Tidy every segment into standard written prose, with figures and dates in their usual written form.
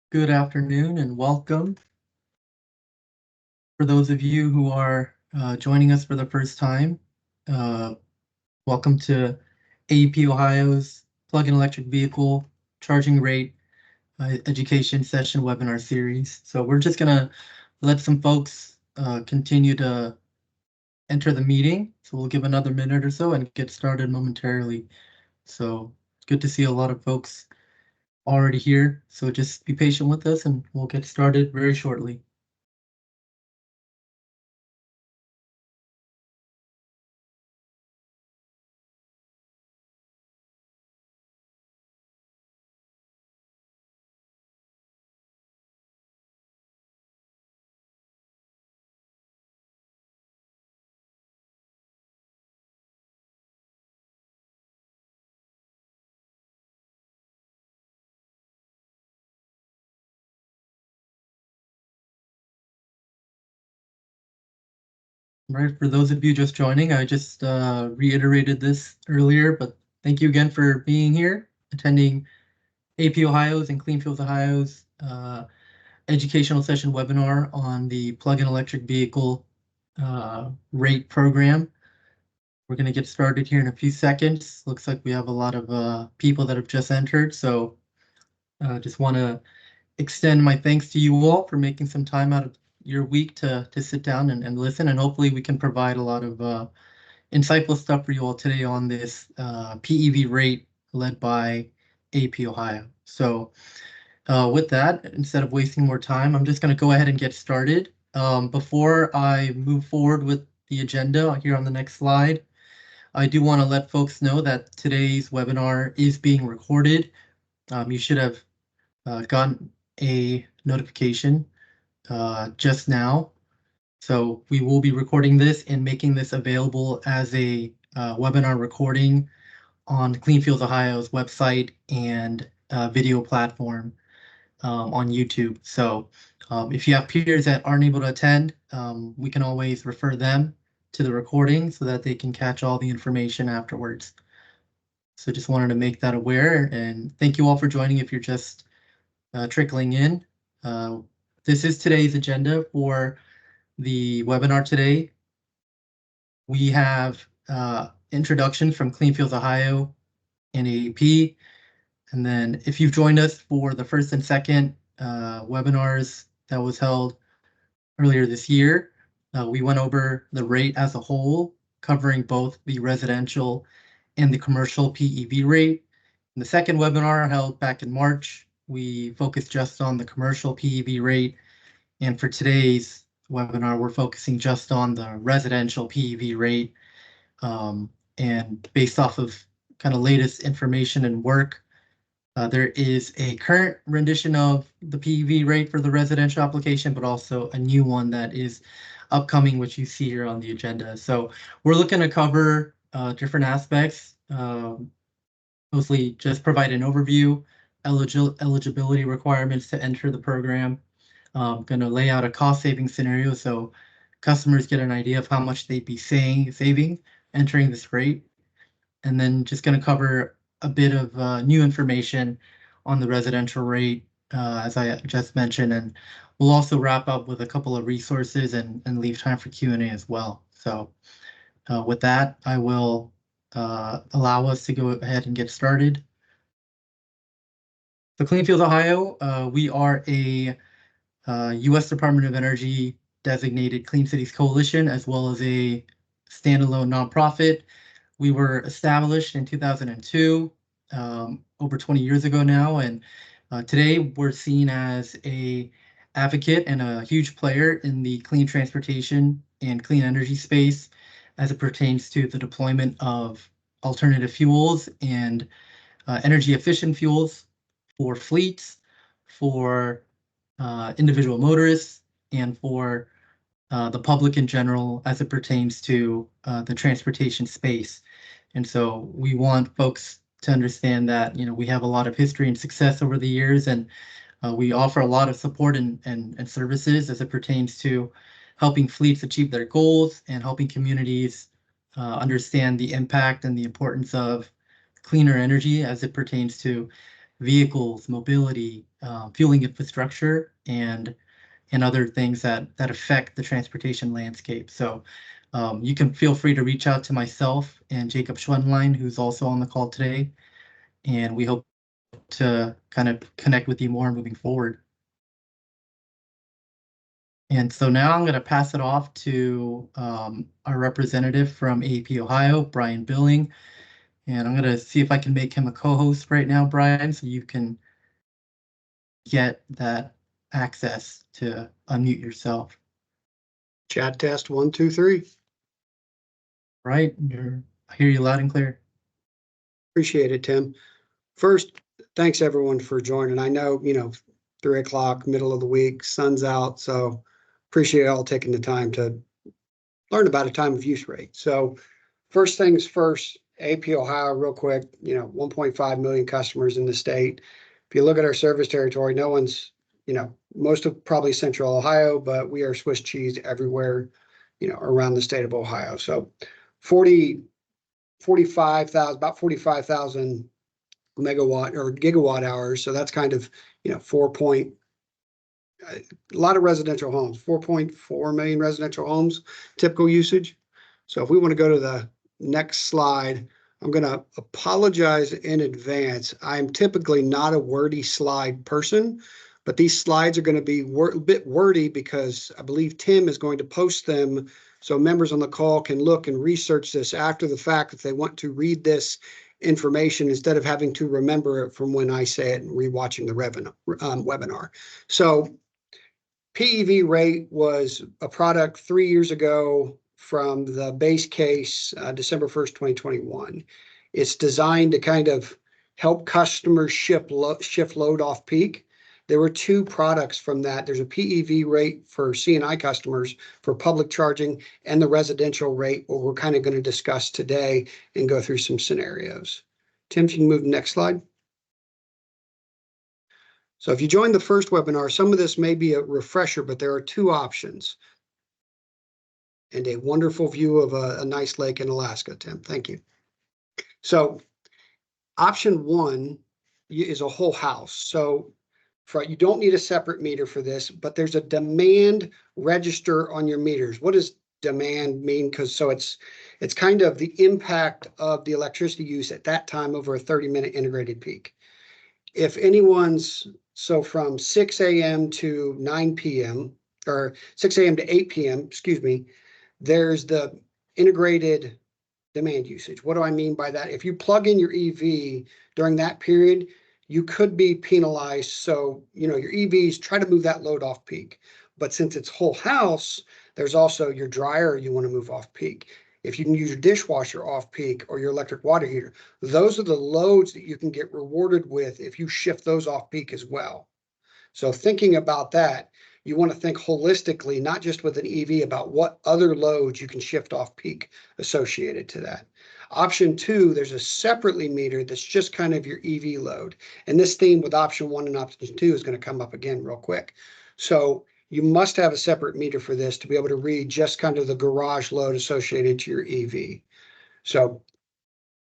Good afternoon and welcome. For those of you who are joining us for the first time, uh, welcome to AEP Ohio's Plug-in Electric Vehicle Charging Rate Education Session Webinar Series. So we're just going to let some folks continue to enter the meeting. So we'll give another minute or so and get started momentarily. So good to see a lot of folks already here. So just be patient with us and we'll get started very shortly. Right, for those of you just joining, I just reiterated this earlier, but thank you again for being here, attending AEP Ohio's and Clean Fuels Ohio's educational session webinar on the plug-in electric vehicle rate program. We're going to get started here in a few seconds. Looks like we have a lot of people that have just entered, so just want to extend my thanks to you all for making some time out of your week to sit down and listen, and hopefully we can provide a lot of insightful stuff for you all today on this PEV rate led by AEP Ohio. So with that, instead of wasting more time, I'm just going to go ahead and get started. Before I move forward with the agenda here on the next slide, I do want to let folks know that today's webinar is being recorded. You should have gotten a notification just now. So we will be recording this and making this available as a webinar recording on Clean Fuels Ohio's website and video platform on YouTube. So if you have peers that aren't able to attend, we can always refer them to the recording so that they can catch all the information afterwards. So just wanted to make that aware, and thank you all for joining if you're just trickling in. This is today's agenda for the webinar today. We have introduction from Clean Fuels Ohio and AEP. And then if you've joined us for the first and second webinars that was held earlier this year, we went over the rate as a whole, covering both the residential and the commercial PEV rate. In the second webinar held back in March, we focused just on the commercial PEV rate. And for today's webinar, we're focusing just on the residential PEV rate. And based off of kind of latest information and work, there is a current rendition of the PEV rate for the residential application, but also a new one that is upcoming, which you see here on the agenda. So we're looking to cover different aspects, mostly just provide an overview, eligibility requirements to enter the program. Going to lay out a cost saving scenario so customers get an idea of how much they'd be saving entering this rate. And then just going to cover a bit of new information on the residential rate, as I just mentioned, and we'll also wrap up with a couple of resources and leave time for Q&A as well. So with that, I will allow us to go ahead and get started. So Clean Fuels Ohio, we are a U.S. Department of Energy designated Clean Cities Coalition, as well as a standalone nonprofit. We were established in 2002, over 20 years ago now, and today we're seen as a advocate and a huge player in the clean transportation and clean energy space as it pertains to the deployment of alternative fuels and energy efficient fuels for fleets, for individual motorists, and for the public in general as it pertains to the transportation space. And so we want folks to understand that, we have a lot of history and success over the years, and we offer a lot of support and services as it pertains to helping fleets achieve their goals and helping communities understand the impact and the importance of cleaner energy as it pertains to vehicles, mobility, fueling infrastructure and other things that affect the transportation landscape. So you can feel free to reach out to myself and Jacob Schwenlein, who's also on the call today, and we hope to kind of connect with you more moving forward. And so now I'm going to pass it off to our representative from AEP Ohio, Brian Billing. And I'm going to see if I can make him a co-host right now, Brian, so you can get that access to unmute yourself. Chat test 1, 2, 3. Right, I hear you loud and clear. Appreciate it, Tim. First, thanks everyone for joining. I know, 3 o'clock, middle of the week, sun's out, so appreciate all taking the time to learn about a time of use rate. So first things first, AEP Ohio, real quick, 1.5 million customers in the state. If you look at our service territory, no one's, most of probably central Ohio, but we are Swiss cheese everywhere, around the state of Ohio. So 45,000 megawatt or gigawatt hours. So that's kind of, a lot of residential homes, 4.4 million residential homes, typical usage. So if we want to go to the next slide, I'm going to apologize in advance. I'm typically not a wordy slide person, but these slides are going to be a bit wordy because I believe Tim is going to post them so members on the call can look and research this after the fact if they want to read this information instead of having to remember it from when I say it and rewatching the webinar. So PEV rate was a product 3 years ago from the base case, December 1st, 2021. It's designed to kind of help customers shift load off peak. There were 2 products from that. There's a PEV rate for C&I customers for public charging and the residential rate, what we're kind of going to discuss today and go through some scenarios. Tim, if you can move to the next slide. So if you joined the first webinar, some of this may be a refresher, but there are 2 options. And a wonderful view of a nice lake in Alaska, Tim. Thank you. So option 1 is a whole house. So you don't need a separate meter for this, but there's a demand register on your meters. What does demand mean? It's kind of the impact of the electricity use at that time over a 30-minute integrated peak. If anyone's, so from 6 a.m. to 9 p.m. or 6 a.m. to 8 p.m., excuse me, there's the integrated demand usage. What do I mean by that? If you plug in your EV during that period, you could be penalized. So, your EVs try to move that load off peak. But since it's whole house, there's also your dryer you want to move off peak. If you can use your dishwasher off peak or your electric water heater, those are the loads that you can get rewarded with if you shift those off peak as well. So thinking about that, you want to think holistically, not just with an EV, about what other loads you can shift off peak associated to that. Option 2, there's a separately meter that's just kind of your EV load. And this theme with option 1 and option 2 is going to come up again real quick. So you must have a separate meter for this to be able to read just kind of the garage load associated to your EV. So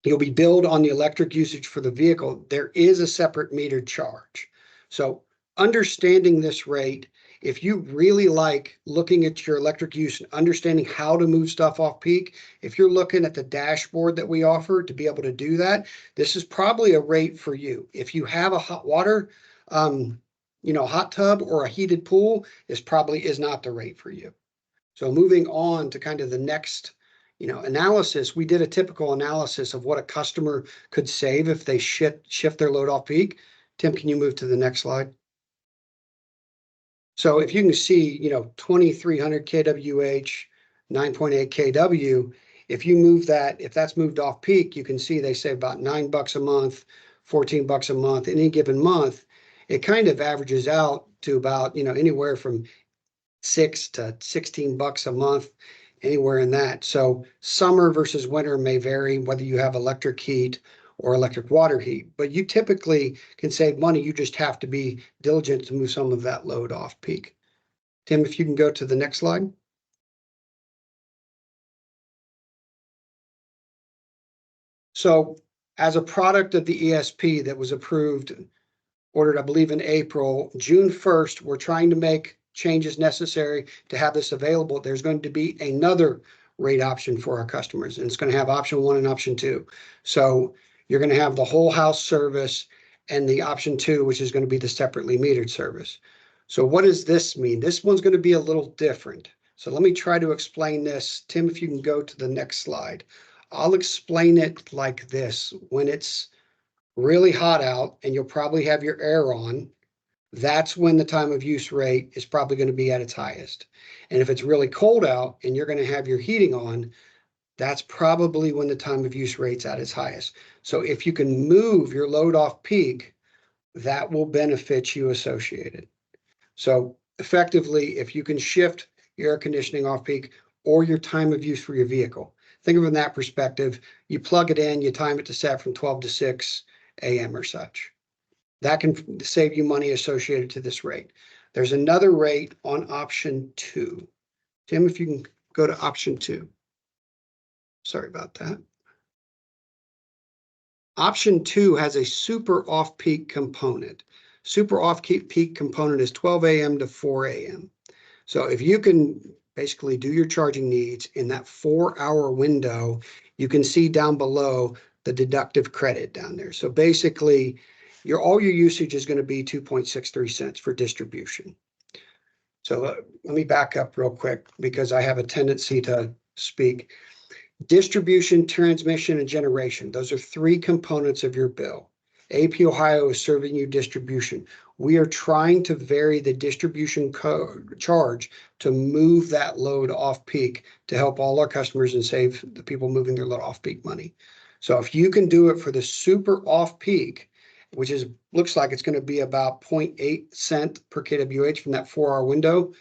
you'll be billed on the electric usage for the vehicle. There is a separate meter charge. So understanding this rate, if you really like looking at your electric use and understanding how to move stuff off peak, if you're looking at the dashboard that we offer to be able to do that, this is probably a rate for you. If you have a hot water, hot tub or a heated pool, this probably is not the rate for you. So moving on to kind of the next analysis, we did a typical analysis of what a customer could save if they shift their load off peak. Tim, can you move to the next slide? So if you can see, 2,300 kWh, 9.8 kW, if you move that, if that's moved off peak, you can see they save about $9 a month, $14 a month, any given month. It kind of averages out to about, anywhere from $6 to $16 a month, anywhere in that. So summer versus winter may vary whether you have electric heat or electric water heat, but you typically can save money. You just have to be diligent to move some of that load off peak. Tim, if you can go to the next slide. So as a product of the ESP that was approved ordered, I believe, in April. June 1st, we're trying to make changes necessary to have this available. There's going to be another rate option for our customers, and it's going to have option 1 and option 2. So you're going to have the whole house service and the option 2, which is going to be the separately metered service. So what does this mean? This one's going to be a little different. So let me try to explain this. Tim, if you can go to the next slide. I'll explain it like this. When it's really hot out and you'll probably have your air on, that's when the time of use rate is probably going to be at its highest. And if it's really cold out and you're going to have your heating on, that's probably when the time of use rate's at its highest. So if you can move your load off peak, that will benefit you associated. So effectively, if you can shift your air conditioning off peak or your time of use for your vehicle, think of it in that perspective. You plug it in, you time it to set from 12 to 6 a.m. or such. That can save you money associated to this rate. There's another rate on option 2. Tim, if you can go to option 2. Sorry about that. Option 2 has a super off-peak component. Super off-peak component is 12 a.m. to 4 a.m. So if you can basically do your charging needs in that 4-hour window, you can see down below the deductive credit down there. So basically, all your usage is going to be 2.63 cents for distribution. So let me back up real quick because I have a tendency to speak. Distribution, transmission, and generation. Those are 3 components of your bill. AEP Ohio is serving you distribution. We are trying to vary the distribution charge to move that load off peak to help all our customers and save the people moving their load off peak money. So if you can do it for the super off peak, which looks like it's going to be about 0.8 cent per kWh from that 4-hour window,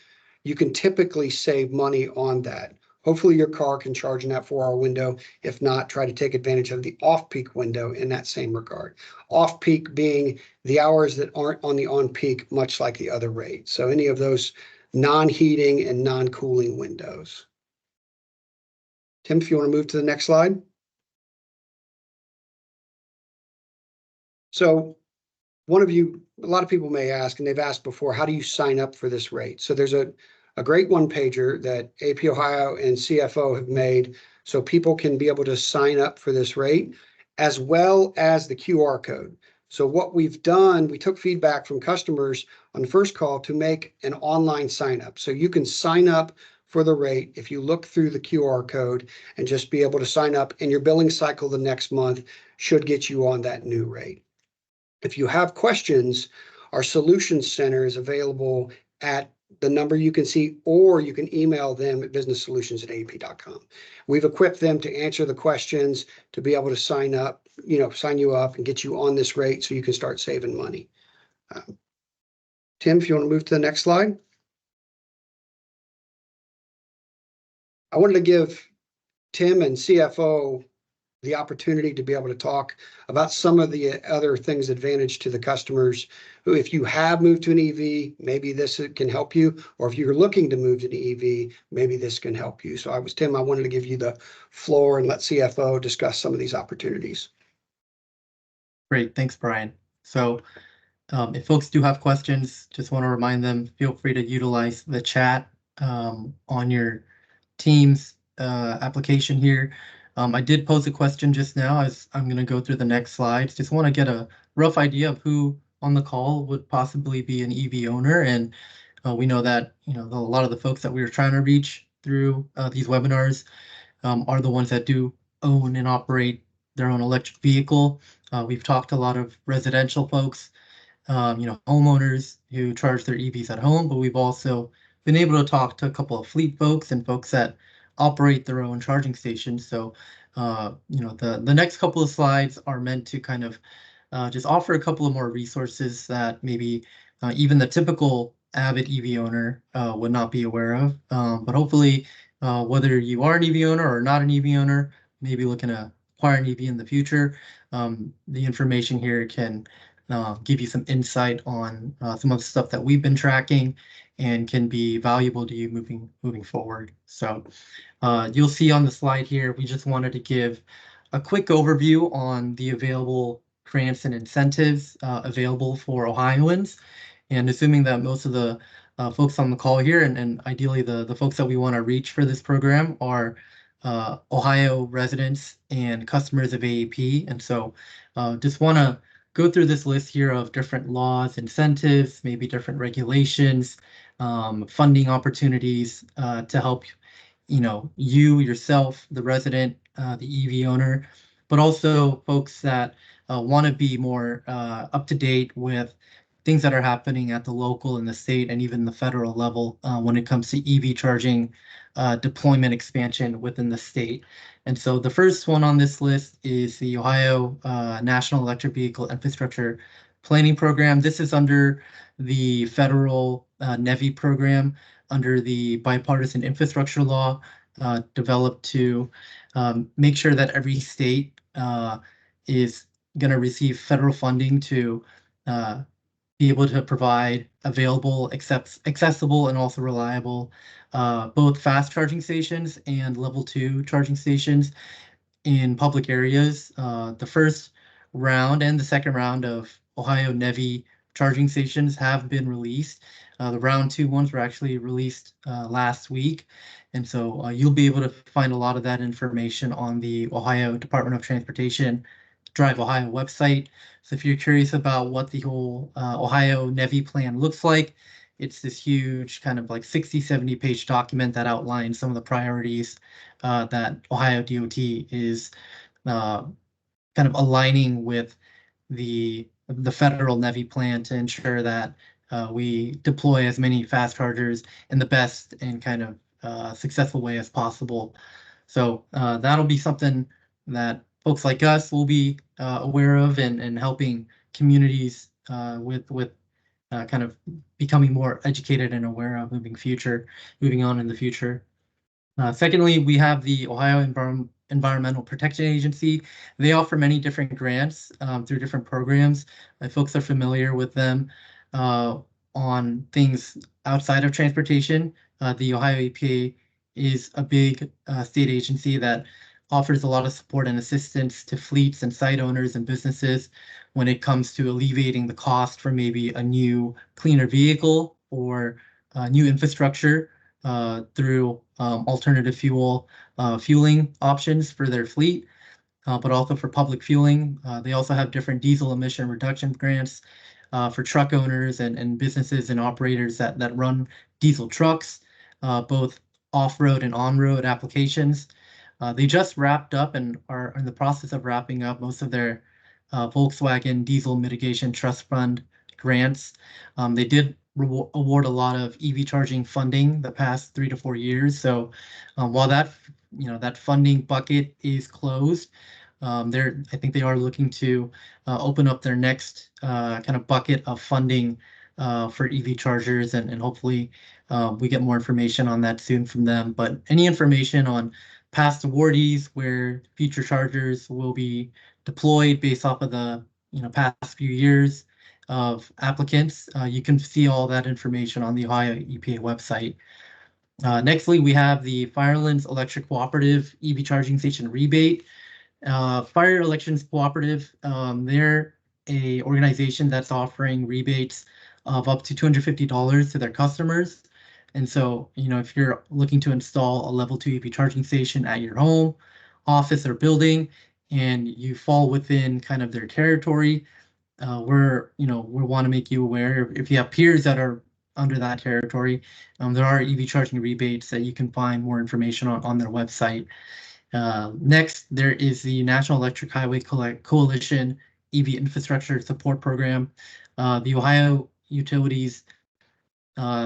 you can typically save money on that. Hopefully your car can charge in that 4-hour window. If not, try to take advantage of the off-peak window in that same regard. Off-peak being the hours that aren't on the on-peak, much like the other rate. So any of those non-heating and non-cooling windows. Tim, if you want to move to the next slide. So a lot of people may ask, and they've asked before, how do you sign up for this rate? So there's a great one-pager that AEP Ohio and CFO have made so people can be able to sign up for this rate, as well as the QR code. So what we've done, we took feedback from customers on the first call to make an online sign up. So you can sign up for the rate if you look through the QR code and just be able to sign up, and your billing cycle the next month should get you on that new rate. If you have questions, our Solutions Center is available at the number you can see, or you can email them at businesssolutions@aep.com. We've equipped them to answer the questions, to be able to sign you up and get you on this rate so you can start saving money. Tim, if you want to move to the next slide. I wanted to give Tim and CFO the opportunity to be able to talk about some of the other things advantage to the customers who, if you have moved to an EV, maybe this can help you, or if you're looking to move to an EV, maybe this can help you. So Tim, I wanted to give you the floor and let CFO discuss some of these opportunities. Great, thanks, Brian. So if folks do have questions, just want to remind them, feel free to utilize the chat on your Teams application here. I did pose a question just now as I'm going to go through the next slides. Just want to get a rough idea of who on the call would possibly be an EV owner. And we know that a lot of the folks that we were trying to reach through these webinars are the ones that do own and operate their own electric vehicle. We've talked to a lot of residential folks, homeowners who charge their EVs at home, but we've also been able to talk to a couple of fleet folks and folks that operate their own charging stations. So, the next couple of slides are meant to kind of just offer a couple of more resources that maybe even the typical avid EV owner would not be aware of. But hopefully, whether you are an EV owner or not an EV owner, maybe looking to acquire an EV in the future, the information here can give you some insight on some of the stuff that we've been tracking and can be valuable to you moving forward. So you'll see on the slide here, we just wanted to give a quick overview on the available grants and incentives available for Ohioans. And assuming that most of the folks on the call here, and ideally the folks that we want to reach for this program are Ohio residents and customers of AEP. And so just want to go through this list here of different laws, incentives, maybe different regulations, funding opportunities to help you yourself, the resident, the EV owner, but also folks that want to be more up to date with things that are happening at the local and the state and even the federal level when it comes to EV charging deployment expansion within the state. And so the first one on this list is the Ohio National Electric Vehicle Infrastructure Planning Program. This is under the federal NEVI program under the bipartisan infrastructure law developed to make sure that every state is going to receive federal funding to be able to provide available, accessible, and also reliable both fast charging stations and level 2 charging stations in public areas. The first round and the second round of Ohio NEVI charging stations have been released. The round 2 ones were actually released last week. And so you'll be able to find a lot of that information on the Ohio Department of Transportation Drive Ohio website. So if you're curious about what the whole Ohio NEVI plan looks like, it's this huge kind of like 60, 70 page document that outlines some of the priorities that Ohio DOT is kind of aligning with the federal NEVI plan to ensure that we deploy as many fast chargers in the best and kind of successful way as possible. So that'll be something that folks like us will be aware of and helping communities with kind of becoming more educated and aware of moving on in the future. Secondly, we have the Ohio Environmental Protection Agency. They offer many different grants through different programs. If folks are familiar with them on things outside of transportation, the Ohio EPA is a big state agency that offers a lot of support and assistance to fleets and site owners and businesses when it comes to alleviating the cost for maybe a new cleaner vehicle or new infrastructure through alternative fueling options for their fleet, but also for public fueling. They also have different diesel emission reduction grants for truck owners and businesses and operators that run diesel trucks, both off-road and on-road applications. They just wrapped up and are in the process of wrapping up most of their Volkswagen Diesel Mitigation Trust Fund grants. They did award a lot of EV charging funding the past 3 to 4 years. So while that funding bucket is closed, I think they are looking to open up their next kind of bucket of funding for EV chargers, and hopefully we get more information on that soon from them. But any information on past awardees where future chargers will be deployed based off of the past few years of applicants, you can see all that information on the Ohio EPA website. Nextly, we have the Firelands Electric Cooperative EV Charging Station Rebate. Fire Elections Cooperative, they're a organization that's offering rebates of up to $250 to their customers. And so, if you're looking to install a level 2 EV charging station at your home, office, or building, and you fall within kind of their territory, we want to make you aware. If you have peers that are under that territory, there are EV charging rebates that you can find more information on their website. Next, there is the National Electric Highway Coalition EV Infrastructure Support Program. The Ohio utilities,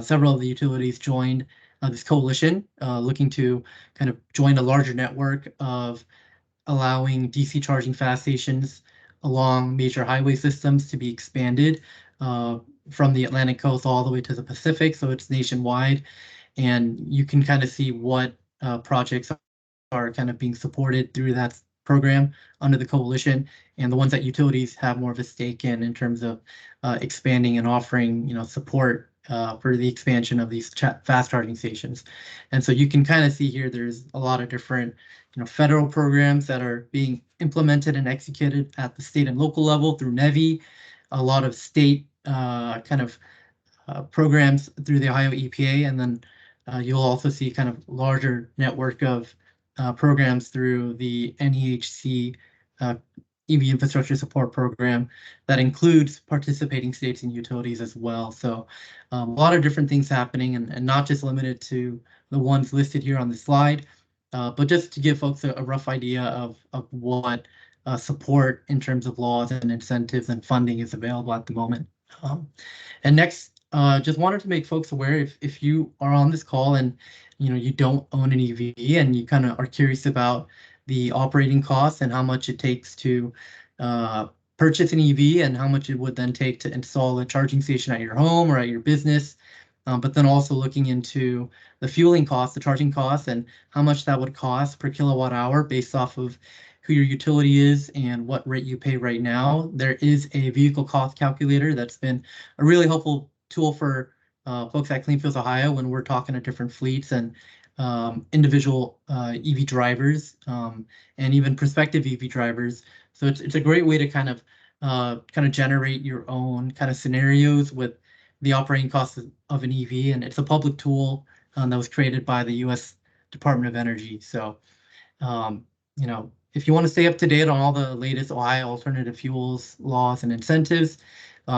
several of the utilities joined this coalition, looking to kind of join a larger network of allowing DC charging fast stations along major highway systems to be expanded from the Atlantic coast all the way to the Pacific. So it's nationwide, and you can kind of see what projects are kind of being supported through that program under the coalition, and the ones that utilities have more of a stake in terms of expanding and offering support for the expansion of these fast charging stations. And so you can kind of see here there's a lot of different federal programs that are being implemented and executed at the state and local level through NEVI, a lot of state kind of programs through the Ohio EPA, and then you'll also see kind of larger network of programs through the NEHC EV infrastructure support program that includes participating states and utilities as well. So a lot of different things happening, and not just limited to the ones listed here on the slide, but just to give folks a rough idea of what support in terms of laws and incentives and funding is available at the moment. And next, just wanted to make folks aware, if you are on this call and you don't own an EV and you kind of are curious about the operating costs and how much it takes to purchase an EV and how much it would then take to install a charging station at your home or at your business, but then also looking into the fueling costs, the charging costs, and how much that would cost per kilowatt hour based off of who your utility is and what rate you pay right now. There is a vehicle cost calculator that's been a really helpful tool for folks at Clean Fuels Ohio when we're talking to different fleets and individual EV drivers and even prospective EV drivers. So it's a great way to kind of generate your own kind of scenarios with the operating costs of an EV, and it's a public tool that was created by the U.S. Department of Energy. So if you want to stay up to date on all the latest Ohio alternative fuels laws and incentives,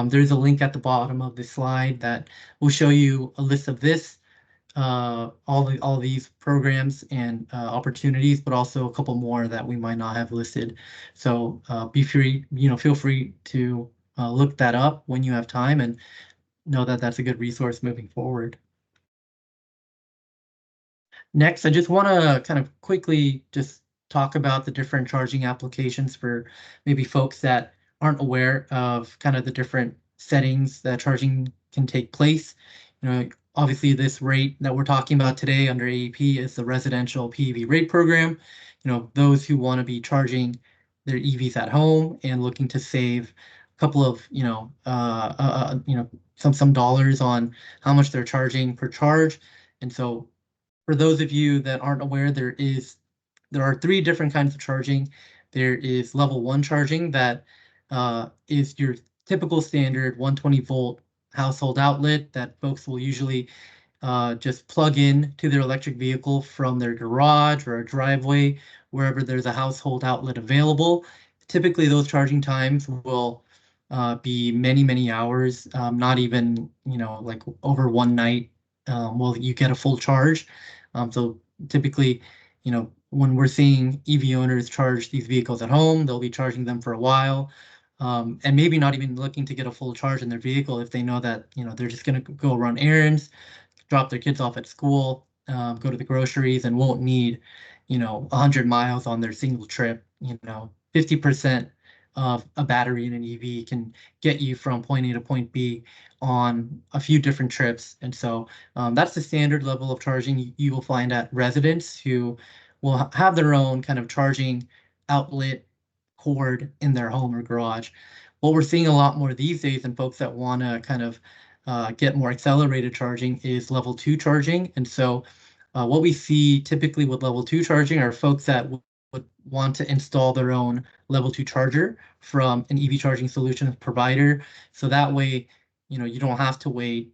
there's a link at the bottom of this slide that will show you a list of this, all these programs and opportunities, but also a couple more that we might not have listed. So feel free to look that up when you have time, and know that that's a good resource moving forward. Next, I just want to kind of quickly just talk about the different charging applications for maybe folks that aren't aware of kind of the different settings that charging can take place. Obviously this rate that we're talking about today under AEP is the residential PEV rate program. Those who want to be charging their EVs at home and looking to save a couple of, some dollars on how much they're charging per charge. And so for those of you that aren't aware, there are three different kinds of charging. There is level 1 charging that is your typical standard 120 volt household outlet that folks will usually just plug in to their electric vehicle from their garage or a driveway, wherever there's a household outlet available. Typically, those charging times will be many, many hours, not even, like over one night will you get a full charge. So typically, when we're seeing EV owners charge these vehicles at home, they'll be charging them for a while. And maybe not even looking to get a full charge in their vehicle if they know that they're just going to go run errands, drop their kids off at school, go to the groceries, and won't need 100 miles on their single trip. 50% of a battery in an EV can get you from point A to point B on a few different trips. And so that's the standard level of charging you will find at residents who will have their own kind of charging outlet cord in their home or garage. What we're seeing a lot more these days, and folks that want to kind of get more accelerated charging, is level 2 charging. And so what we see typically with level 2 charging are folks that would want to install their own level 2 charger from an EV charging solutions provider. So that way, you don't have to wait,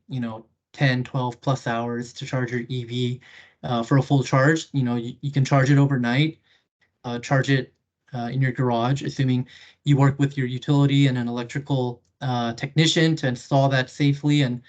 10, 12 plus hours to charge your EV for a full charge. You can charge it overnight, charge it in your garage, assuming you work with your utility and an electrical technician to install that safely and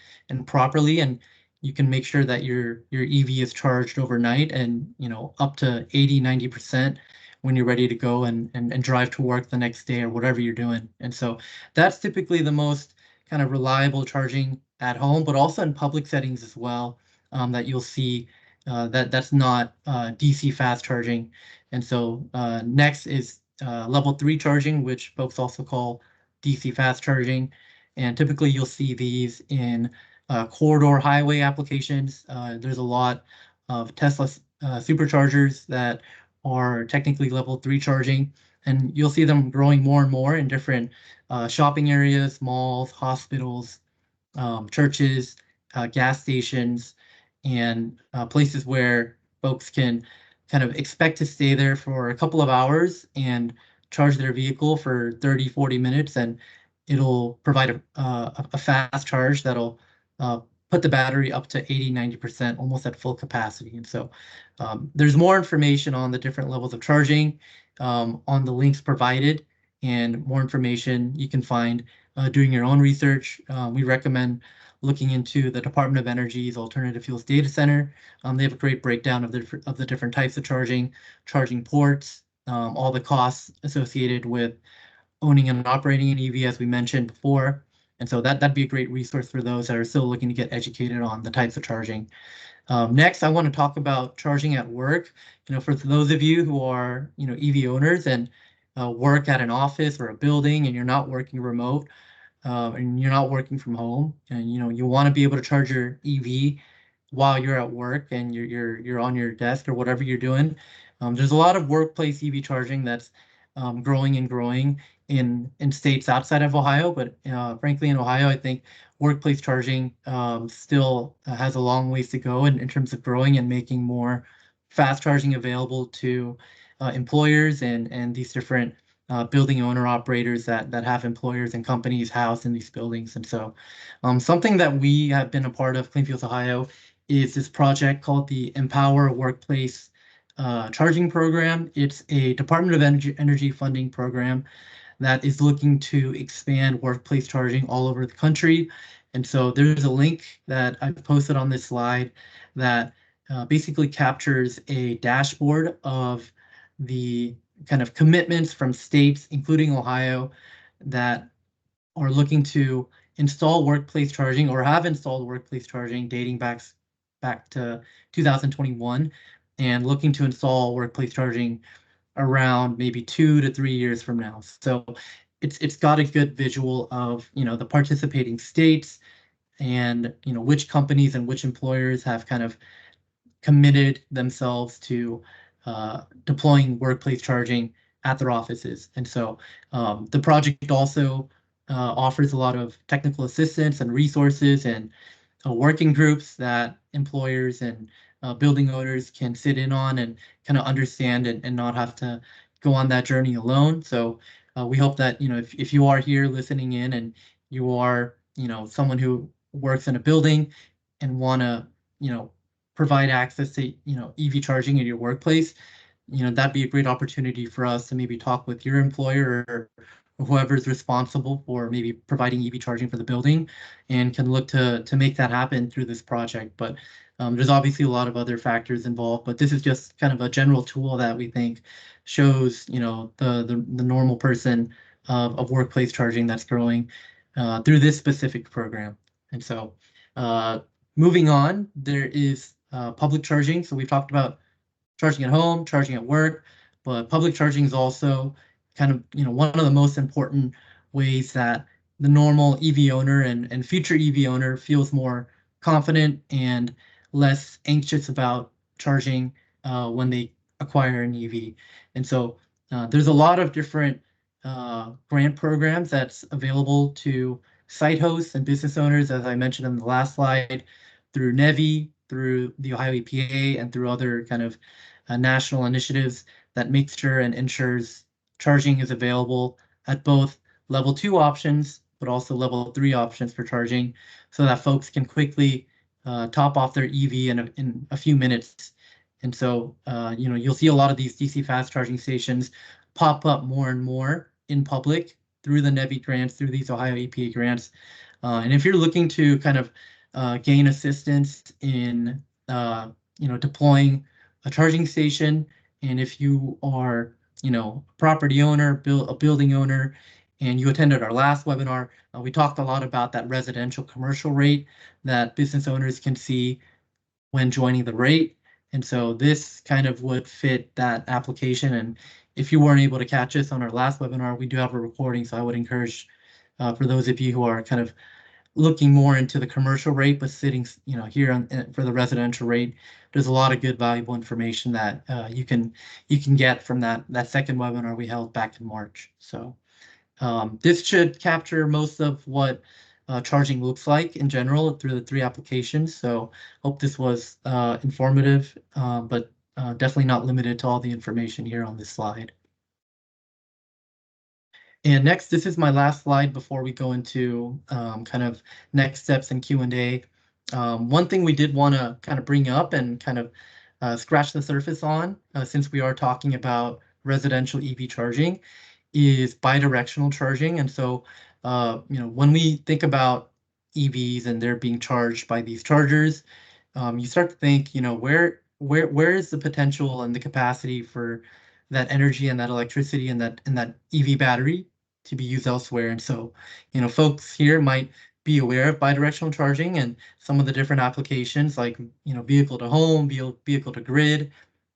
properly, and you can make sure that your EV is charged overnight and up to 80-90% when you're ready to go and drive to work the next day or whatever you're doing. And so that's typically the most kind of reliable charging at home, but also in public settings as well, that you'll see that's not DC fast charging. And so next is level 3 charging, which folks also call DC fast charging. And typically you'll see these in corridor highway applications. There's a lot of Tesla superchargers that are technically level 3 charging, and you'll see them growing more and more in different shopping areas, malls, hospitals, churches, gas stations, and places where folks can kind of expect to stay there for a couple of hours and charge their vehicle for 30, 40 minutes, and it'll provide a fast charge that'll uh, put the battery up to 80, 90%, almost at full capacity. And so there's more information on the different levels of charging on the links provided, and more information you can find doing your own research. We recommend looking into the Department of Energy's Alternative Fuels Data Center. They have a great breakdown of the different types of charging ports, all the costs associated with owning and operating an EV, as we mentioned before. And so that'd be a great resource for those that are still looking to get educated on the types of charging. Next, I want to talk about charging at work. For those of you who are, EV owners and work at an office or a building, and you're not working remote, and you're not working from home, and you want to be able to charge your EV while you're at work and you're on your desk or whatever you're doing. There's a lot of workplace EV charging that's growing and growing in states outside of Ohio, but frankly, in Ohio, I think workplace charging still has a long ways to go in terms of growing and making more fast charging available to employers and these different building owner operators that have employers and companies housed in these buildings. And so something that we have been a part of, Clean Fuels Ohio, is this project called the Empower Workplace Charging Program. It's a Department of Energy funding program that is looking to expand workplace charging all over the country. And so there's a link that I've posted on this slide that basically captures a dashboard of the kind of commitments from states, including Ohio, that are looking to install workplace charging or have installed workplace charging dating back to 2021, and looking to install workplace charging around maybe 2 to 3 years from now. So it's got a good visual of the participating states and which companies and which employers have kind of committed themselves to deploying workplace charging at their offices. And so the project also offers a lot of technical assistance and resources and working groups that employers and building owners can sit in on and kind of understand and not have to go on that journey alone. So we hope that, if you are here listening in and you are, someone who works in a building and want to, provide access to, EV charging in your workplace, that'd be a great opportunity for us to maybe talk with your employer or whoever's responsible for maybe providing EV charging for the building, and can look to make that happen through this project. But there's obviously a lot of other factors involved, but this is just kind of a general tool that we think shows, the normal person of workplace charging that's growing through this specific program. And so moving on, there is public charging. So we've talked about charging at home, charging at work, but public charging is also kind of one of the most important ways that the normal EV owner and future EV owner feels more confident and less anxious about charging when they acquire an EV. And so there's a lot of different grant programs that's available to site hosts and business owners, as I mentioned in the last slide, through NEVI, through the Ohio EPA, and through other kind of national initiatives that makes sure and ensures charging is available at both level 2 options, but also level 3 options for charging, so that folks can quickly top off their EV in a few minutes. And so, you'll see a lot of these DC fast charging stations pop up more and more in public through the NEVI grants, through these Ohio EPA grants. And if you're looking to kind of gain assistance in, deploying a charging station, and if you are, a property owner, a building owner, and you attended our last webinar, we talked a lot about that residential commercial rate that business owners can see when joining the rate. And so this kind of would fit that application. And if you weren't able to catch us on our last webinar, we do have a recording. So I would encourage for those of you who are kind of looking more into the commercial rate, but sitting, here for the residential rate, there's a lot of good, valuable information that you can get from that second webinar we held back in March. So this should capture most of what charging looks like in general through the 3 applications. So hope this was informative, but definitely not limited to all the information here on this slide. And next, this is my last slide before we go into kind of next steps and Q&A. One thing we did want to kind of bring up and kind of scratch the surface on, since we are talking about residential EV charging, is bidirectional charging. And so, when we think about EVs and they're being charged by these chargers, you start to think, where is the potential and the capacity for that energy and that electricity and that EV battery to be used elsewhere. And so, folks here might be aware of bidirectional charging and some of the different applications like, vehicle to home, vehicle to grid,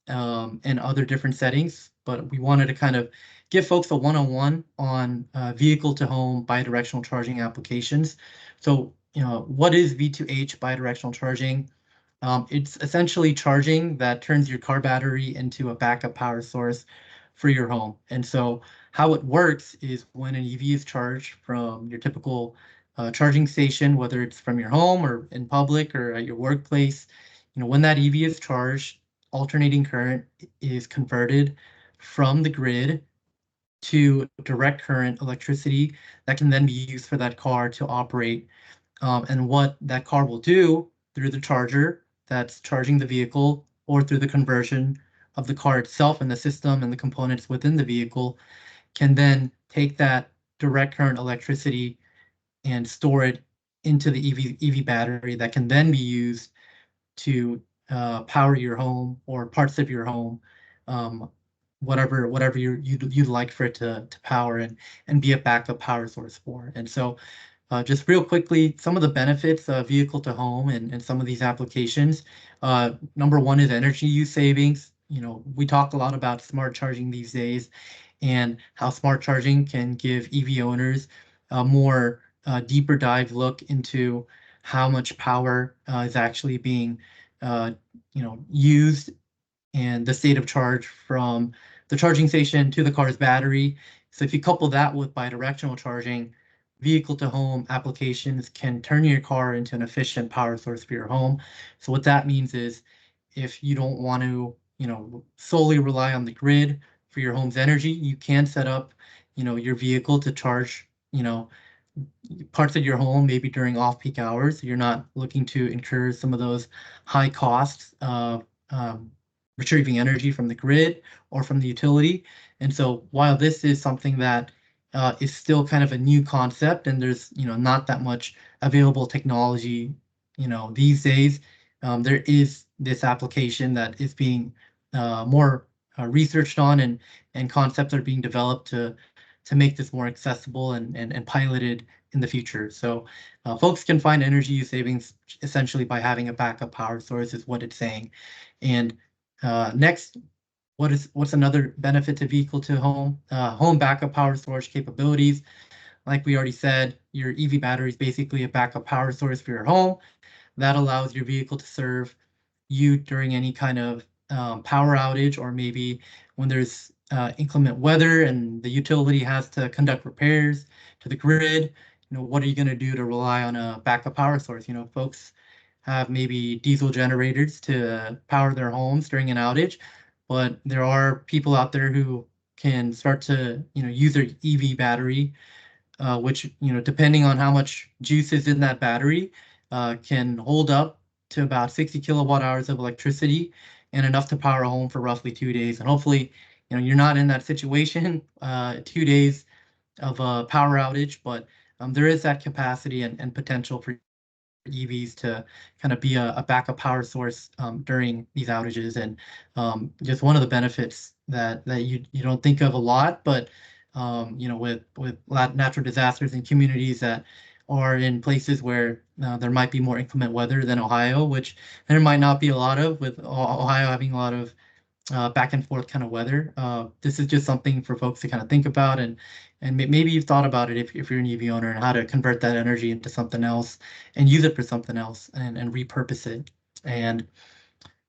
and other different settings. But we wanted to kind of give folks a one-on-one on vehicle to home bidirectional charging applications. So, what is V2H bidirectional charging? It's essentially charging that turns your car battery into a backup power source for your home. And so how it works is when an EV is charged from your typical charging station, whether it's from your home or in public or at your workplace, when that EV is charged, alternating current is converted from the grid to direct current electricity that can then be used for that car to operate. And what that car will do through the charger that's charging the vehicle or through the conversion of the car itself and the system and the components within the vehicle can then take that direct current electricity and store it into the EV battery that can then be used to power your home or parts of your home, um, whatever you'd like for it to power and be a backup power source for. And so just real quickly, some of the benefits of vehicle to home and some of these applications. Number one is energy use savings. We talk a lot about smart charging these days and how smart charging can give EV owners a more deeper dive look into how much power is actually being used and the state of charge from the charging station to the car's battery. So if you couple that with bidirectional charging, vehicle to home applications can turn your car into an efficient power source for your home. So what that means is if you don't want to, solely rely on the grid for your home's energy, you can set up, your vehicle to charge, parts of your home maybe during off-peak hours. You're not looking to incur some of those high costs of retrieving energy from the grid or from the utility. And so while this is something that is still kind of a new concept and there's not that much available technology these days, there is this application that is being more researched on and concepts are being developed to make this more accessible and piloted in the future. So folks can find energy use savings essentially by having a backup power source is what it's saying. And next, what's another benefit to vehicle to home? Home backup power storage capabilities. Like we already said, your EV battery is basically a backup power source for your home. That allows your vehicle to serve you during any kind of power outage, or maybe when there's inclement weather and the utility has to conduct repairs to the grid. What are you going to do to rely on a backup power source? Folks have maybe diesel generators to power their homes during an outage, but there are people out there who can start to use their EV battery, which depending on how much juice is in that battery, can hold up to about 60 kilowatt hours of electricity and enough to power a home for roughly 2 days. And hopefully, you're not in that situation, 2 days of a power outage, but there is that capacity and potential for EVs to kind of be a backup power source during these outages. And just one of the benefits that you don't think of a lot, but with natural disasters in communities that are in places where there might be more inclement weather than Ohio, which there might not be a lot of, with Ohio having a lot of back and forth kind of weather. This is just something for folks to kind of think about, and maybe you've thought about it if you're an EV owner and how to convert that energy into something else and use it for something else and repurpose it. And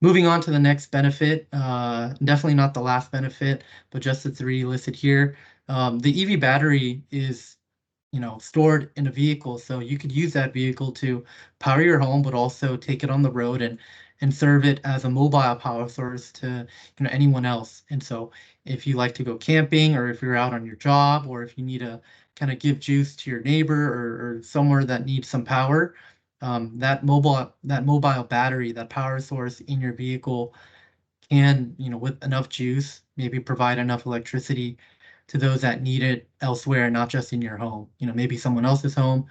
moving on to the next benefit, definitely not the last benefit, but just the three listed here. The EV battery is stored in a vehicle, so you could use that vehicle to power your home, but also take it on the road and and serve it as a mobile power source to anyone else. And so if you like to go camping, or if you're out on your job, or if you need to kind of give juice to your neighbor, or somewhere that needs some power, that mobile battery, that power source in your vehicle can, with enough juice, maybe provide enough electricity to those that need it elsewhere, not just in your home, maybe someone else's home.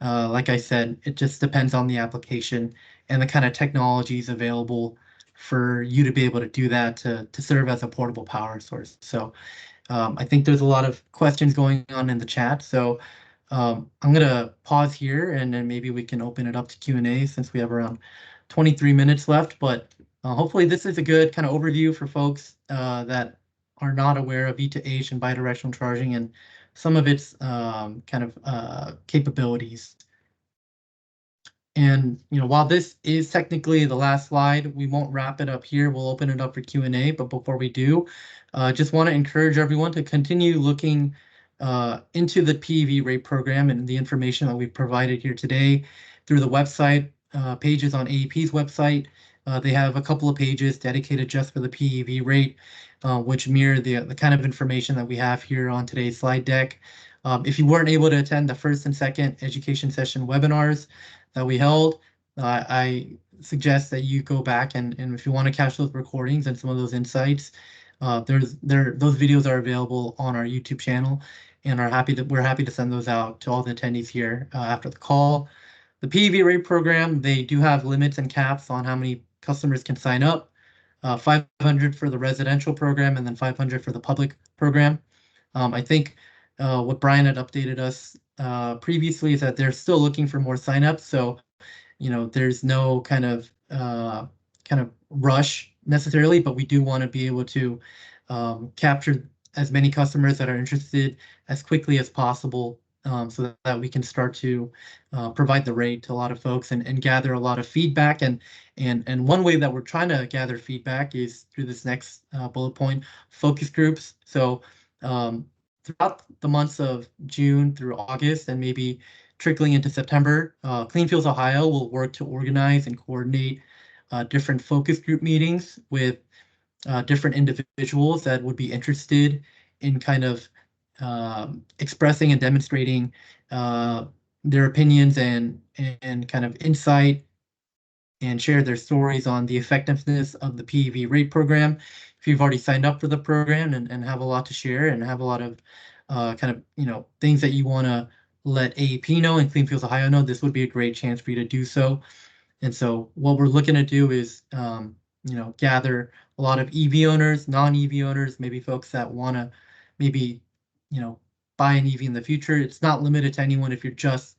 Like I said, it just depends on the application and the kind of technologies available for you to be able to do that, to serve as a portable power source. So I think there's a lot of questions going on in the chat. So I'm going to pause here, and then maybe we can open it up to Q&A since we have around 23 minutes left. But hopefully this is a good kind of overview for folks that are not aware of V2H and bidirectional charging and some of its kind of capabilities. And while this is technically the last slide, we won't wrap it up here. We'll open it up for Q&A. But before we do, just want to encourage everyone to continue looking into the PEV rate program and the information that we've provided here today through the website pages on AEP's website. They have a couple of pages dedicated just for the PEV rate, which mirror the kind of information that we have here on today's slide deck. If you weren't able to attend the first and second education session webinars that we held, I suggest that you go back and if you want to catch those recordings and some of those insights, those videos are available on our YouTube channel, and we're happy to send those out to all the attendees here after the call. The PEV rate program, they do have limits and caps on how many customers can sign up. 500 for the residential program, and then 500 for the public program. I think what Brian had updated us previously is that they're still looking for more signups. So, there's no kind of rush necessarily, but we do want to be able to capture as many customers that are interested as quickly as possible, so that we can start to provide the rate to a lot of folks and gather a lot of feedback. And one way that we're trying to gather feedback is through this next bullet point, focus groups. So throughout the months of June through August, and maybe trickling into September, Clean Fuels Ohio will work to organize and coordinate different focus group meetings with different individuals that would be interested in kind of expressing and demonstrating their opinions and kind of insight, and share their stories on the effectiveness of the PEV rate program. If you've already signed up for the program and have a lot to share and have a lot of things that you want to let AEP know and Clean Fuels Ohio know, this would be a great chance for you to do so. And so what we're looking to do is gather a lot of EV owners, non-EV owners, maybe folks that want to maybe buy an EV in the future. It's not limited to anyone if you're just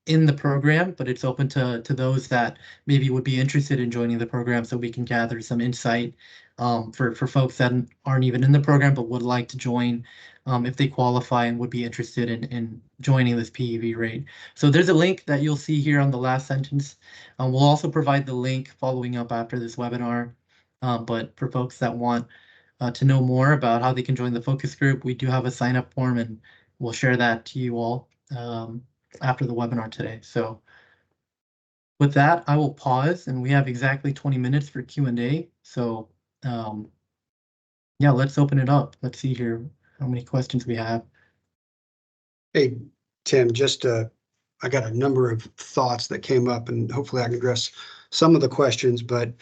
in the program, but it's open to those that maybe would be interested in joining the program, so we can gather some insight for folks that aren't even in the program but would like to join if they qualify and would be interested in joining this PEV rate. So there's a link that you'll see here on the last sentence. We'll also provide the link following up after this webinar, but for folks that want to know more about how they can join the focus group, we do have a sign up form, and we'll share that to you all after the webinar today. So with that, I will pause, and we have exactly 20 minutes for Q&A. So yeah, let's open it up. Let's see here how many questions we have. Hey, Tim, I got a number of thoughts that came up, and hopefully I can address some of the questions. But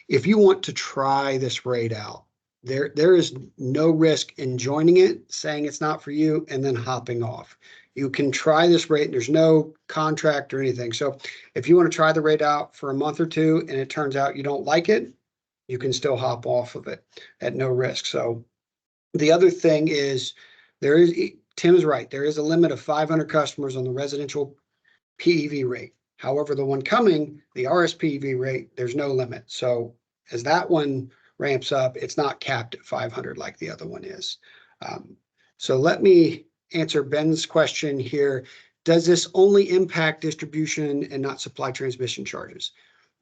if you want to try this rate out, there is no risk in joining it, saying it's not for you, and then hopping off. You can try this rate, and there's no contract or anything. So if you want to try the rate out for a month or two and it turns out you don't like it, you can still hop off of it at no risk. So the other thing is, Tim's right, there is a limit of 500 customers on the residential PEV rate. However, the one coming, the RSPEV rate, there's no limit. So as that one ramps up, it's not capped at 500 like the other one is. So let me answer Ben's question here. Does this only impact distribution and not supply transmission charges?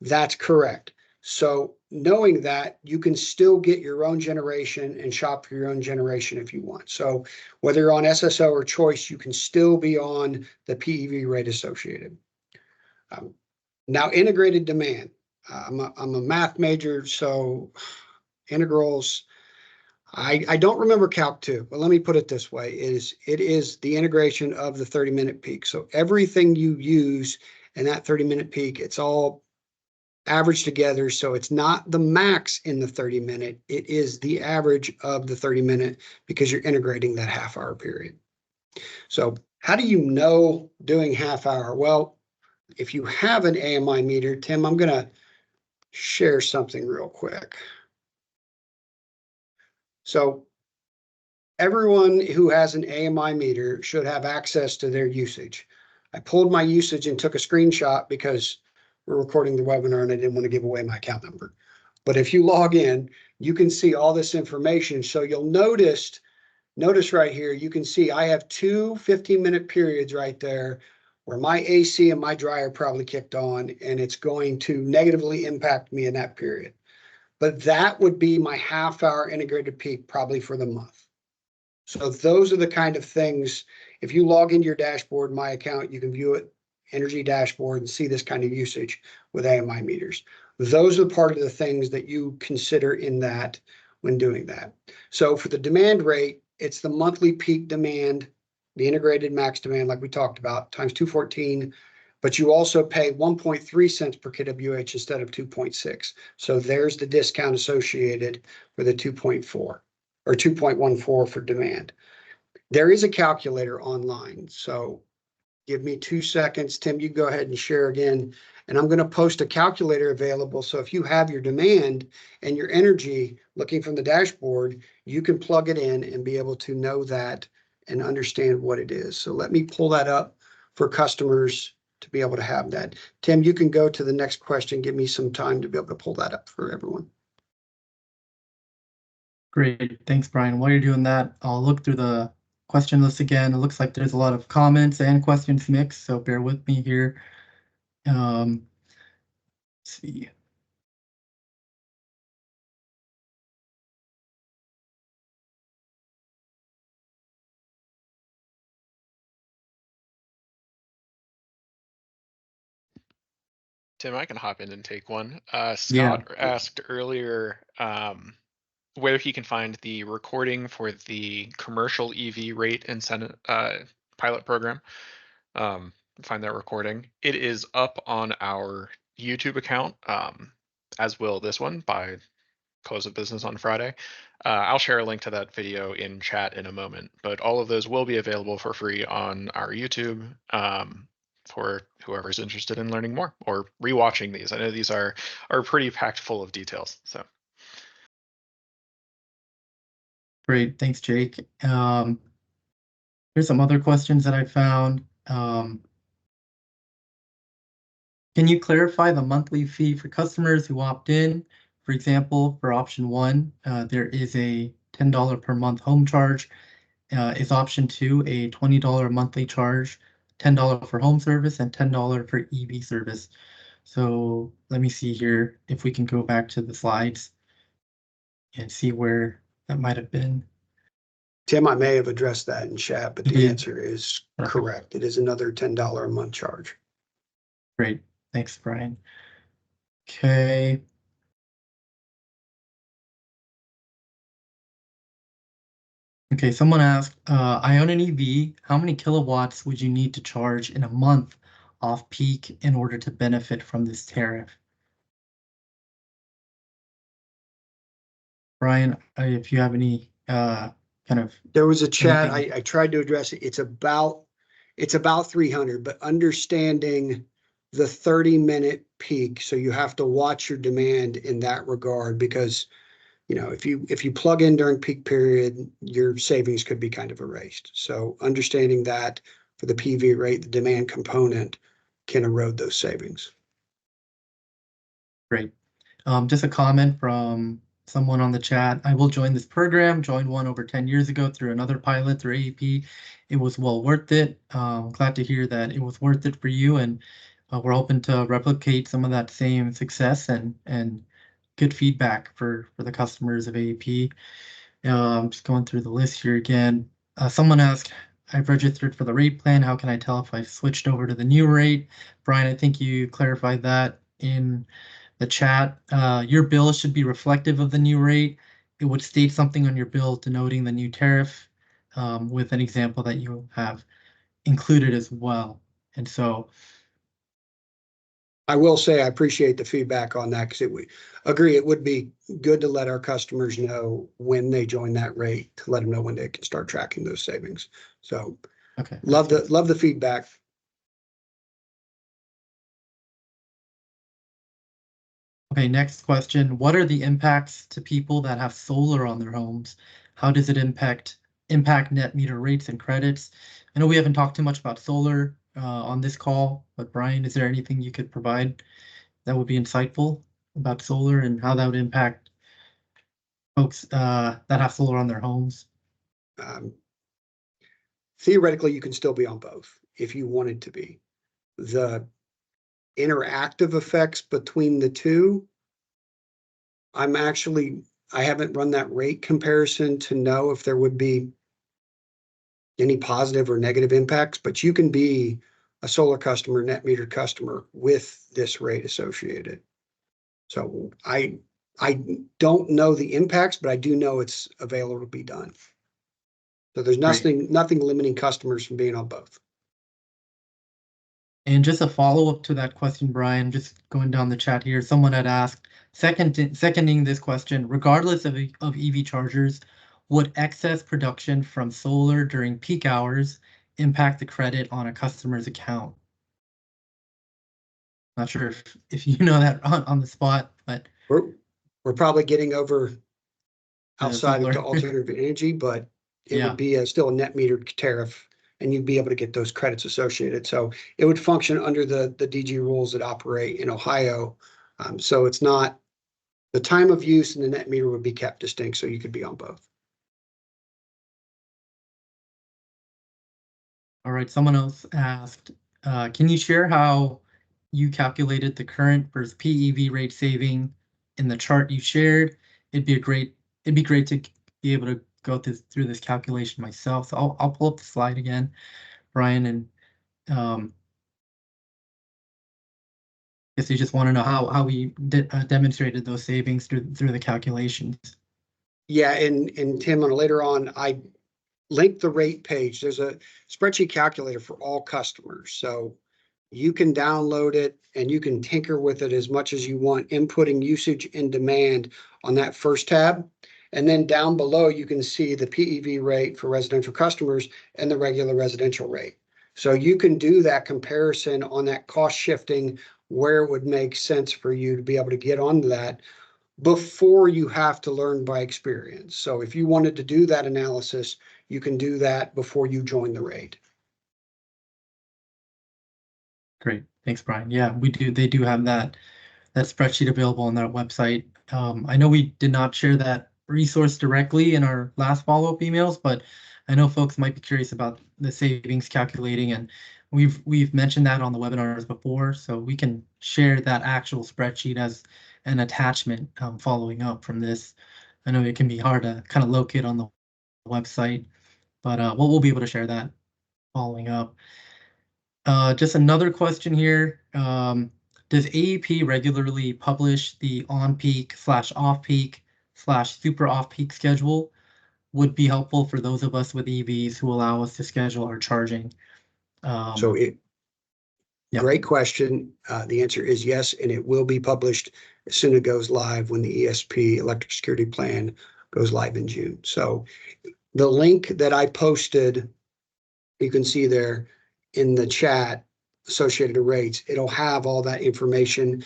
That's correct. So knowing that, you can still get your own generation and shop for your own generation if you want. So whether you're on SSO or choice, you can still be on the PEV rate associated. Now, integrated demand. I'm a math major, so integrals. I don't remember Calc 2, but let me put it this way: it is the integration of the 30-minute peak. So everything you use in that 30-minute peak, it's all averaged together. So it's not the max in the 30-minute, it is the average of the 30-minute because you're integrating that half-hour period. So how do you know doing half hour? Well, if you have an AMI meter, Tim, I'm going to share something real quick. So everyone who has an AMI meter should have access to their usage. I pulled my usage and took a screenshot because we're recording the webinar and I didn't want to give away my account number. But if you log in, you can see all this information. So you'll notice right here, you can see I have two 15-minute periods right there where my AC and my dryer probably kicked on, and it's going to negatively impact me in that period. But that would be my half-hour integrated peak probably for the month. So those are the kind of things, if you log into your dashboard, my account, you can view it, energy dashboard, and see this kind of usage with AMI meters. Those are part of the things that you consider in that when doing that. So for the demand rate, it's the monthly peak demand, the integrated max demand, like we talked about, times 214, but you also pay 1.3 cents per kWh instead of 2.6. So there's the discount associated for the 2.4 or 2.14 for demand. There is a calculator online. So give me 2 seconds. Tim, you go ahead and share again. And I'm going to post a calculator available. So if you have your demand and your energy looking from the dashboard, you can plug it in and be able to know that and understand what it is. So let me pull that up for customers to be able to have that. Tim, you can go to the next question. Give me some time to be able to pull that up for everyone. Great. Thanks, Brian. While you're doing that, I'll look through the question list again. It looks like there's a lot of comments and questions mixed, so bear with me here. Let's see. Tim, I can hop in and take one. Scott Yeah. asked earlier where he can find the recording for the commercial EV rate incentive pilot program. Find that recording. It is up on our YouTube account, as will this one by close of business on Friday. I'll share a link to that video in chat in a moment, but all of those will be available for free on our YouTube for whoever's interested in learning more or rewatching these. I know these are pretty packed full of details. So Great. Thanks, Jake. Here's some other questions that I found. Can you clarify the monthly fee for customers who opt in? For example, for option 1, there is a $10 per month home charge. Is option 2 a $20 monthly charge, $10 for home service, and $10 for EV service? So let me see here if we can go back to the slides and see where that might have been. Tim, I may have addressed that in chat, but the answer is Perfect. correct. It is another $10 a month charge. Great. Thanks, Brian. Okay. Okay, someone asked, I own an EV. How many kilowatts would you need to charge in a month off peak in order to benefit from this tariff? Brian, if you have any kind of. There was a chat, anything. I tried to address it. It's about 300, but understanding the 30-minute peak. So you have to watch your demand in that regard because, if you plug in during peak period, your savings could be kind of erased. So understanding that for the PV rate, the demand component can erode those savings. Great. Just a comment from someone on the chat. I will join this program, joined one over 10 years ago through another pilot through AEP. It was well worth it. Glad to hear that it was worth it for you, and we're hoping to replicate some of that same success and good feedback for the customers of AEP. I'm just going through the list here again. Someone asked, I've registered for the rate plan. How can I tell if I switched over to the new rate? Brian, I think you clarified that in the chat. Your bill should be reflective of the new rate. It would state something on your bill denoting the new tariff, with an example that you have included as well. And so, I will say I appreciate the feedback on that because it would be good to let our customers know when they join that rate, to let them know when they can start tracking those savings. So okay. love the feedback. Okay, next question. What are the impacts to people that have solar on their homes? How does it impact net meter rates and credits? I know we haven't talked too much about solar on this call, but Brian, is there anything you could provide that would be insightful about solar and how that would impact folks that have solar on their homes? Theoretically, you can still be on both if you wanted to be. The interactive effects between the two, I haven't run that rate comparison to know if there would be any positive or negative impacts, but you can be a solar customer, net meter customer with this rate associated. So I don't know the impacts, but I do know it's available to be done. So there's Great. nothing limiting customers from being on both. And just a follow-up to that question, Brian, just going down the chat here, someone had asked, seconding this question, regardless of EV chargers, would excess production from solar during peak hours impact the credit on a customer's account? Not sure if you know that on the spot, but We're probably getting over outside of solar. the alternative energy, but it Yeah, would be still a net metered tariff, and you'd be able to get those credits associated. So it would function under the DG rules that operate in Ohio. So it's not, the time of use and the net meter would be kept distinct, so you could be on both. all right. Someone else asked, can you share how you calculated the current versus PEV rate saving in the chart you shared? It'd be great to be able to go through this calculation myself. So I'll pull up the slide again, Brian, and guess you just want to know how we demonstrated those savings through the calculations. Yeah, and Tim, on later on, I linked the rate page. There's a spreadsheet calculator for all customers. So you can download it and you can tinker with it as much as you want, inputting usage and demand on that first tab. And then down below, you can see the PEV rate for residential customers and the regular residential rate. So you can do that comparison on that cost shifting, where it would make sense for you to be able to get onto that before you have to learn by experience. So if you wanted to do that analysis, you can do that before you join the rate. Great, thanks, Brian. Yeah, we do. They do have that spreadsheet available on their website. I know we did not share that resource directly in our last follow-up emails, but I know folks might be curious about the savings calculating, and we've mentioned that on the webinars before, so we can share that actual spreadsheet as an attachment following up from this. I know it can be hard to kind of locate on the website, but we'll be able to share that following up. Just another question here. Does AEP regularly publish the on-peak/off-peak/super off-peak schedule? Would be helpful for those of us with EVs who allow us to schedule our charging. So Yeah. Great question. The answer is yes, and it will be published as soon as it goes live when the ESP electric security plan goes live in June. So the link that I posted, you can see there in the chat, associated rates, it'll have all that information.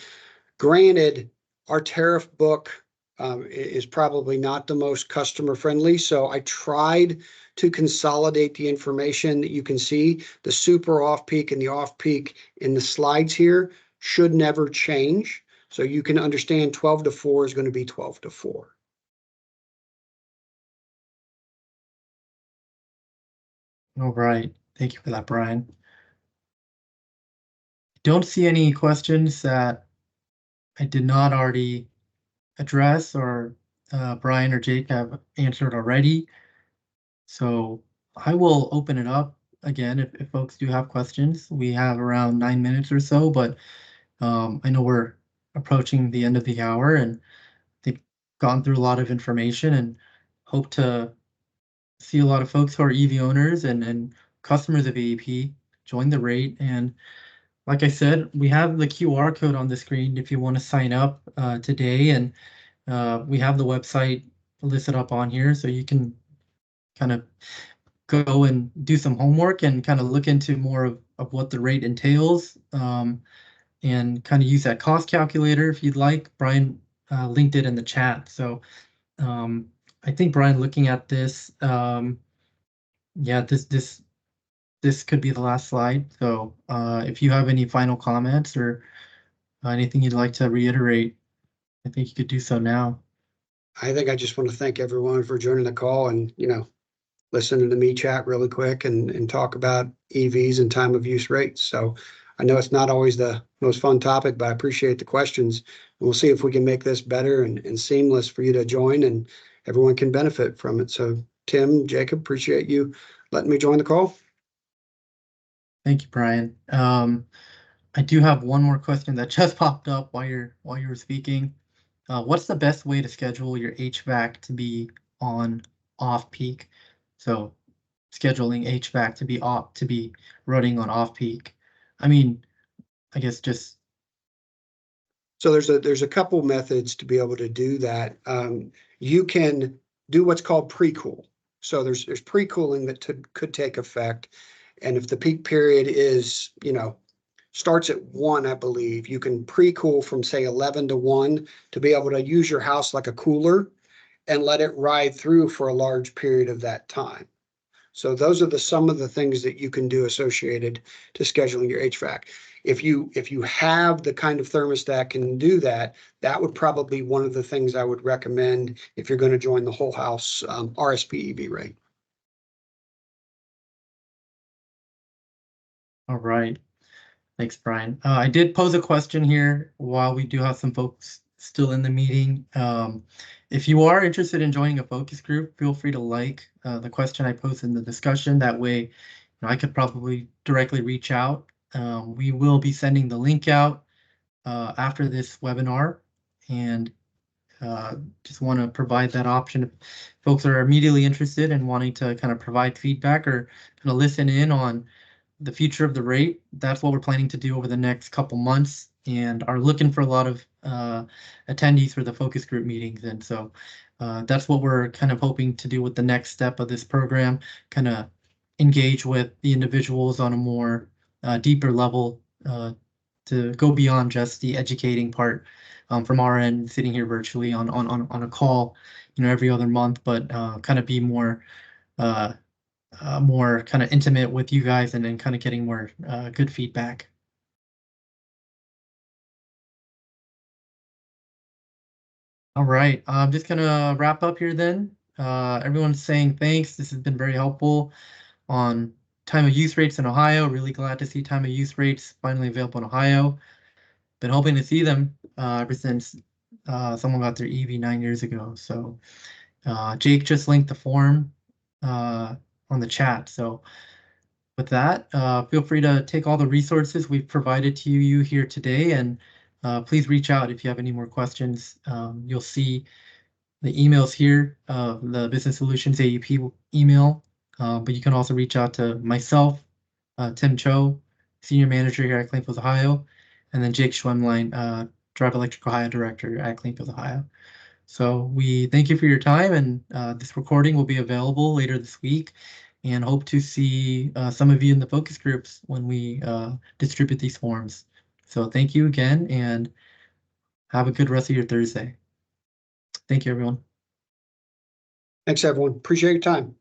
Granted, our tariff book is probably not the most customer friendly, so I tried to consolidate the information that you can see. The super off peak and the off peak in the slides here should never change. So you can understand 12 to 4 is going to be 12 to 4. All right. Thank you for that, Brian. Don't see any questions that I did not already address or Brian or Jake have answered already. So I will open it up again if folks do have questions. We have around 9 minutes or so, but I know we're approaching the end of the hour, and they've gone through a lot of information, and hope to see a lot of folks who are EV owners and customers of AEP join the rate. And like I said, we have the QR code on the screen if you want to sign up today, and we have the website listed up on here, so you can kind of go and do some homework and kind of look into more of what the rate entails, and kind of use that cost calculator if you'd like. Brian linked it in the chat. So I think, Brian, looking at this, yeah, this could be the last slide. So if you have any final comments or anything you'd like to reiterate, I think you could do so now. I think I just want to thank everyone for joining the call and, listening to me chat really quick and talk about EVs and time of use rates. So I know it's not always the most fun topic, but I appreciate the questions. And we'll see if we can make this better and seamless for you to join and everyone can benefit from it. So Tim, Jacob, appreciate you letting me join the call. Thank you, Brian. I do have one more question that just popped up while you were speaking. What's the best way to schedule your HVAC to be on off-peak? So scheduling HVAC to be running on off-peak. I mean, I guess just So there's a couple methods to be able to do that. You can do what's called pre-cool. So there's pre-cooling that could take effect. And if the peak period is, starts at 1, I believe, you can pre-cool from say 11 to 1 to be able to use your house like a cooler and let it ride through for a large period of that time. So those are some of the things that you can do associated to scheduling your HVAC. If you have the kind of thermostat can do that, that would probably be one of the things I would recommend if you're going to join the whole house RSP EV rate. all right. Thanks, Brian. I did pose a question here while we do have some folks still in the meeting. If you are interested in joining a focus group, feel free to like the question I posed in the discussion. That way, I could probably directly reach out. We will be sending the link out after this webinar, and just want to provide that option if folks are immediately interested and wanting to kind of provide feedback or kind of listen in on the future of the rate. That's what we're planning to do over the next couple months, and are looking for a lot of attendees for the focus group meetings. And so that's what we're kind of hoping to do with the next step of this program, kind of engage with the individuals on a more deeper level, to go beyond just the educating part from our end, sitting here virtually on a call, every other month, but kind of be more more kind of intimate with you guys, and then kind of getting more good feedback. All right, I'm just gonna wrap up here then. Everyone's saying thanks. This has been very helpful on time of use rates in Ohio. Really glad to see time of use rates finally available in Ohio. Been hoping to see them ever since someone got their EV 9 years ago. So Jake just linked the form on the chat. So with that, feel free to take all the resources we've provided to you here today, and please reach out if you have any more questions. You'll see the emails here, the Business Solutions AEP email, but you can also reach out to myself, Tim Cho, Senior Manager here at Cleanfield, Ohio, and then Jake Schwemline, Drive Electric Ohio Director at Cleanfield, Ohio. So we thank you for your time, and this recording will be available later this week, and hope to see some of you in the focus groups when we distribute these forms. So thank you again, and have a good rest of your Thursday. Thank you, everyone. Thanks, everyone. Appreciate your time.